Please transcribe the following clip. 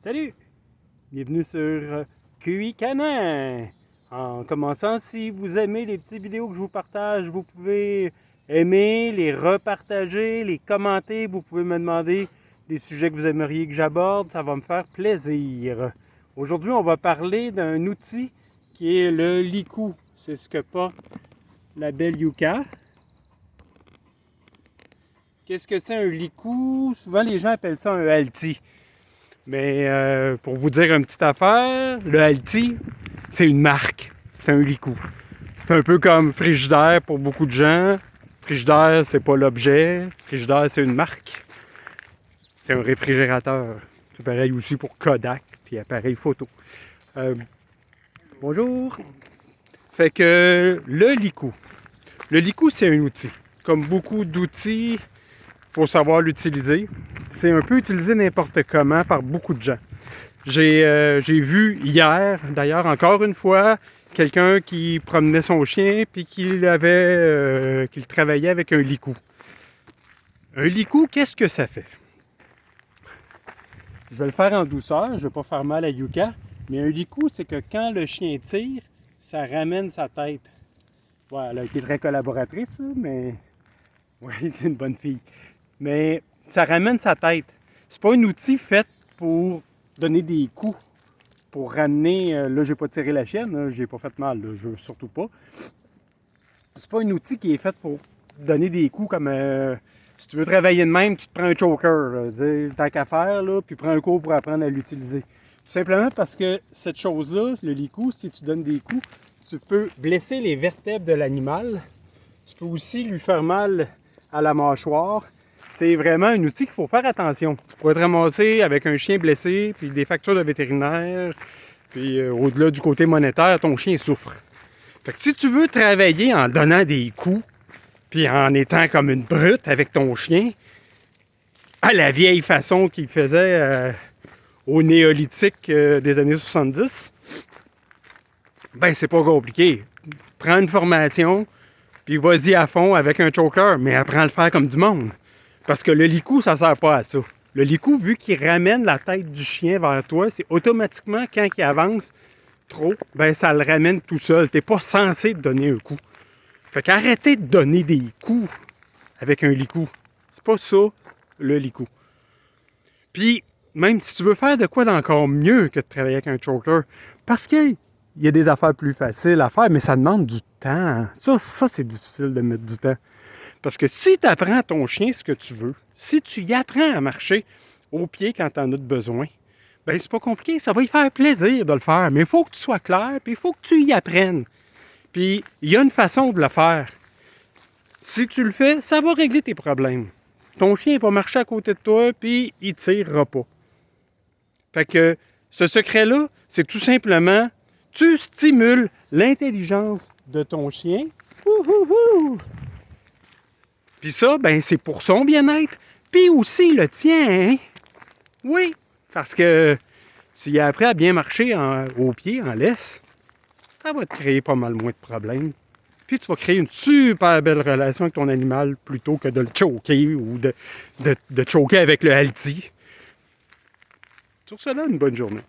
Salut! Bienvenue sur QI Canin! En commençant, si vous aimez les petites vidéos que je vous partage, vous pouvez aimer, les repartager, les commenter. Vous pouvez me demander des sujets que vous aimeriez que j'aborde. Ça va me faire plaisir. Aujourd'hui, on va parler d'un outil qui est le licou. C'est ce que porte la belle Yuka. Qu'est-ce que c'est un licou? Souvent, les gens appellent ça un halti. Mais pour vous dire une petite affaire, le halti, c'est une marque. C'est un licou. C'est un peu comme Frigidaire pour beaucoup de gens. Frigidaire, c'est pas l'objet. Frigidaire, c'est une marque. C'est un réfrigérateur. C'est pareil aussi pour Kodak, puis appareil photo. Bonjour! Fait que le licou. Le licou, c'est un outil. Comme beaucoup d'outils, il faut savoir l'utiliser. C'est un peu utilisé n'importe comment par beaucoup de gens. J'ai vu hier, d'ailleurs, encore une fois, quelqu'un qui promenait son chien puis qu'il travaillait avec un licou. Un licou, qu'est-ce que ça fait? Je vais le faire en douceur, je ne vais pas faire mal à Yuka, mais un licou, c'est que quand le chien tire, ça ramène sa tête. Ouais, elle a été très collaboratrice, mais... Oui, c'est une bonne fille. Mais ça ramène sa tête. C'est pas un outil fait pour donner des coups, pour ramener... là, j'ai pas tiré la chienne, là, j'ai pas fait mal, là, je veux surtout pas. C'est pas un outil qui est fait pour donner des coups comme... si tu veux travailler de même, tu te prends un choker, tant qu'à faire, là, puis prends un cours pour apprendre à l'utiliser. Tout simplement parce que cette chose-là, le licou, si tu donnes des coups, tu peux blesser les vertèbres de l'animal. Tu peux aussi lui faire mal à la mâchoire. C'est vraiment un outil qu'il faut faire attention. Tu pourrais te ramasser avec un chien blessé, puis des factures de vétérinaire, puis au-delà du côté monétaire, ton chien souffre. Fait que si tu veux travailler en donnant des coups, puis en étant comme une brute avec ton chien, à la vieille façon qu'il faisait au néolithique des années 70, ben c'est pas compliqué. Prends une formation, puis vas-y à fond avec un choker, mais apprends à le faire comme du monde. Parce que le licou, ça sert pas à ça. Le licou, vu qu'il ramène la tête du chien vers toi, c'est automatiquement, quand il avance trop, ben ça le ramène tout seul. T'es pas censé te donner un coup. Fait qu'arrêtez de donner des coups avec un licou. C'est pas ça, le licou. Puis, même si tu veux faire de quoi d'encore mieux que de travailler avec un choker, parce qu'il y a des affaires plus faciles à faire, mais ça demande du temps. Ça c'est difficile de mettre du temps. Parce que si tu apprends à ton chien ce que tu veux, si tu y apprends à marcher au pied quand tu en as besoin, ben c'est pas compliqué, ça va lui faire plaisir de le faire. Mais il faut que tu sois clair, puis il faut que tu y apprennes. Puis il y a une façon de le faire. Si tu le fais, ça va régler tes problèmes. Ton chien va marcher à côté de toi, puis il ne tirera pas. Fait que ce secret-là, c'est tout simplement, tu stimules l'intelligence de ton chien. Wouhouhou! Puis ça, ben c'est pour son bien-être, puis aussi le tien, hein? Oui, parce que s'il a appris à bien marcher au pied, en laisse, ça va te créer pas mal moins de problèmes. Puis tu vas créer une super belle relation avec ton animal plutôt que de le choquer ou de choquer avec le halti. Sur cela, une bonne journée.